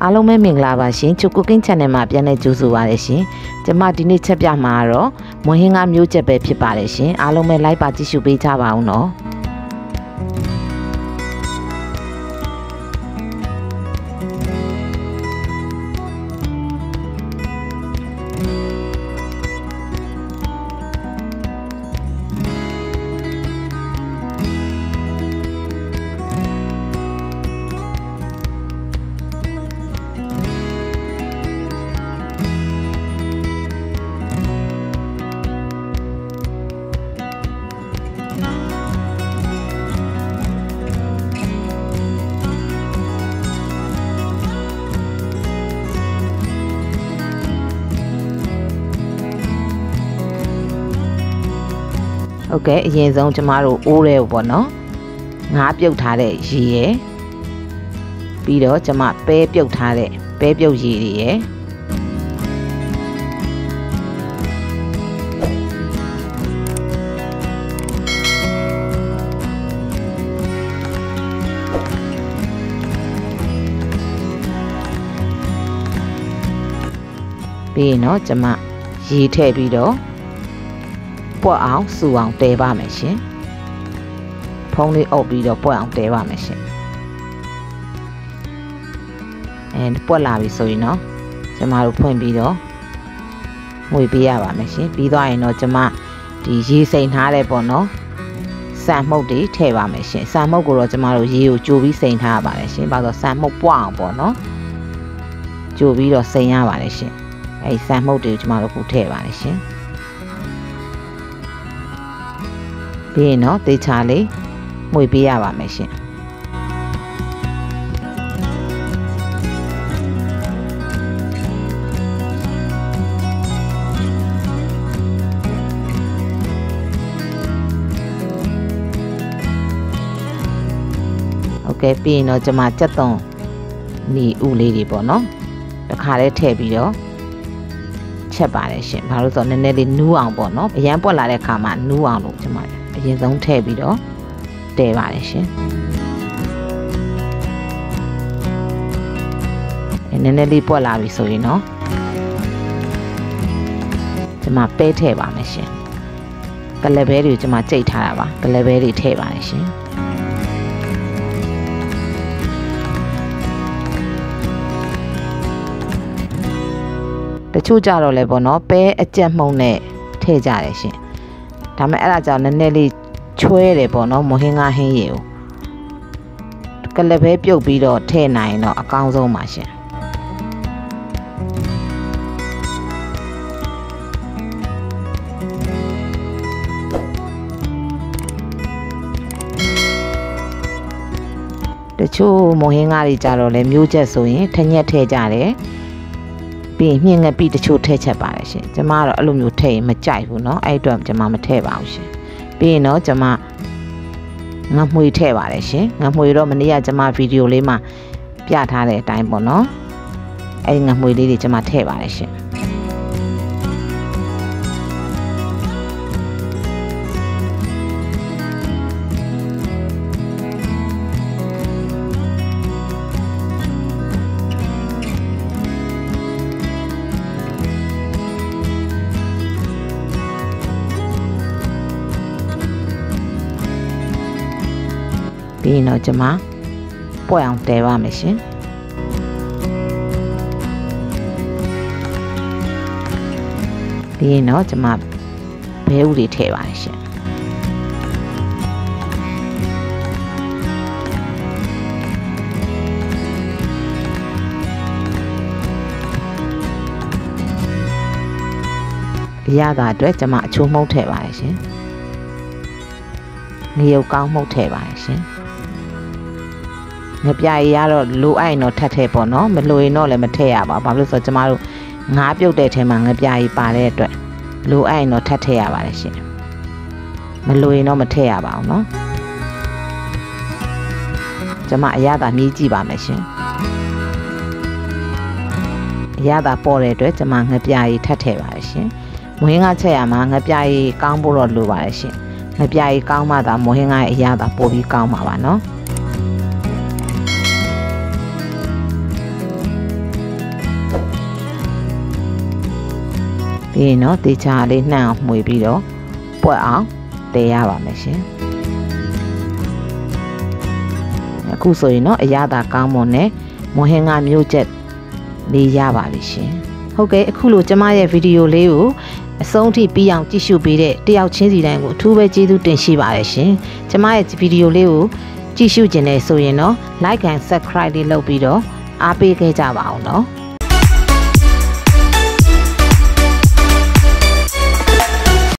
အားလုံးပဲမင်္ဂလာပါရှင်ချိုကူကင်း channel မှာပြန်လည်ကြိုဆိုပါရရှင်ကျမဒီနေ့ချက်ပြမှာတော့မွန်ဟင်းကားမျိုးချက်ပဲဖြစ်ပါတယ်ရှင်အားလုံးပဲ like ပါကြည့်ရှုပေးကြပါဦးနော်โอเคအရင်ဆုံးကျမတို့အိုးရဲပေါ့နော်ငါးပြုတ်ထားတဲ့ရေရယ်ပြီးတော့ကျမပဲပြုတ်ထားတဲ့ပဲပြုတ်ရေတွေရယ်ပြီးရင်တော့ကျမရေထည့်ပြီးတော့ပွက်အောင်စူအောင်တဲပါမယ်ရှင်ဖုံးလေးအုပ်ပြီးတော့ပွက်အောင်တဲပါမယ်ရှင်ပွက်လာပြီဆိုရင်တော့ကျမတို့ဖွင့်ပြီးတော့ငွေပေးရပါမယ်ရှင်ပြီးသွားရင်တော့ကျမဒီရေစိမ်ထားတဲ့ပေါ့နော်စံမှုတ်တွေထည့်ပါမယ်ရှင်စံမှုတ်ကိုတော့ကျမတို့ရေကိုကြိုပြီးစိမ်ထားရပါတယ်ရှင်ဘာလို့စံမှုတ်ပွက်အောင်ပေါ့နော်ကြိုပြီးတော့စိမ်ရပါတယ်ရှင်အဲဒီစံမှုတ်တွေကိုကျမတို့ခုထည့်ပါတယ်ရှင်ပြီးရင်တော့တေချာလေးမှွေပေးရပါမယ်ရှင်โอเคပြီးရင်တော့ကျွန်မကြက်သွန်နီဥလေးတွေပေါ့နော်တခါလေးထည့်ပြီးတော့ချက်ပါတယ်ရှင်ဘာလို့ဆိုတော့နည်းနည်းလေးနူးအောင်ပေါ့နော်အရန်ပွက်လာတဲ့ခါမှာနူးအောင်လို့ကျွန်မအရင်ဆုံးထည့်ပြီးတော့တဲပါတယ်ရှင်နည်းနည်းလေးပွက်လာပြီဆိုရင်တော့ကျွန်မပဲထည့်ပါမယ်ရှင်ကလဘဲတွေကိုကျွန်မကြိတ်ထားတာပါကလဘဲတွေထည့်ပါတယ်ရှင်တချို့ကြတော့လဲပေါ့နော်ပဲအကြက်မှုန့်နဲ့ထည့်ကြတယ်ရှင်ဒါမဲ့အဲ့ဒါကြောင့်နည်းနည်းလေးချွဲတယ်ပေါ့နော်မဟင်းကားဟင်းရည်ကိုကလပဲပြုတ်ပြီးတော့ထည့်နိုင်တော့အကောင်းဆုံးပါရှင်တချို့မဟင်းကားတွေကြတော့လဲမျိုးချက်ဆိုရင်ထညက်ထည့်ကြတယ်ပြီးမြင့်ငက်ပြီးတချို့ထည့်ချက်ပါတယ်ရှင်ကျမကတော့အဲ့လိုမျိုးထည့်ရင်မကြိုက်ဘူးเนาะအဲ့အတွက်ကျမမထည့်ပါဘူးရှင်ပြီးရင်တော့ကျမငါမှွေထည့်ပါတယ်ရှင်ငါမှွေတော့မနေ့ကကျမဗီဒီယိုလေးမှာပြထားတဲ့အတိုင်းပေါ့နော်အဲ့ဒီငါမှွေလေးတွေကျမထည့်ပါတယ်ရှင်ပြီးရင်တော့ကျမပွက်အောင်တဲပါမယ်ရှင်ပြီးရင်တော့ကျမဘဲဥတွေထည့်ပါတယ်ရှင်ရတာအတွက်ကျမအချိုးမှုတ်ထည့်ပါတယ်ရှင်ငရုတ်ကောင်းမှုတ်ထည့်ပါတယ်ရှင်ငပြာရည်ရတော့လိုအိုက်တော့ထပ်ထည့်ပေါ့နော်မလိုရင်တော့လည်းမထည့်ရပါဘူးဘာလို့ဆိုတော့ကျမတို့ငါးပြုတ်တဲ့ထဲမှာငပြာရည်ပါတဲ့အတွက်လိုအိုက်တော့ထပ်ထည့်ရပါတယ်ရှင်မလိုရင်တော့မထည့်ရပါဘူးနော်ကျမအရသာမြည်ကြည့်ပါမယ်ရှင်အရသာပေါ်တဲ့အတွက်ကျမငပြာရည်ထပ်ထည့်ပါတယ်ရှင်မွေးငါချက်ရမှာငပြာရည်ကောင်းဖို့တော့လိုပါတယ်ရှင်ငပြာရည်ကောင်းမှသာမွေးငါရဲ့အရသာပိုပြီးကောင်းမှာပါနော် ပြီးရင်တော့တေချာလေးနှံ့အောင်မှွေပြီးတော့ပွက်အောင်တည်ရပါမယ်ရှင်အခုဆိုရင်တော့အရသာကောင်းမွန်နဲ့မွန်ဟင်းကမျိုးချက်လေးရပါပြီရှင်ဟုတ်ကဲ့အခုလိုကျမရဲ့ဗီဒီယိုလေးကိုအဆုံးထိပြီးအောင်ကြည့်ရှုပေးတဲ့တယောက်ချင်းစီတိုင်းကိုအထူးပဲကျေးဇူးတင်ရှိပါတယ်ရှင်ကျမရဲ့ဗီဒီယိုလေးကိုကြည့်ရှုခြင်းနဲ့ဆိုရင်တော့ like and subscribe လေးလုပ်ပြီးတော့အားပေးခဲ့ကြပါအောင်နော်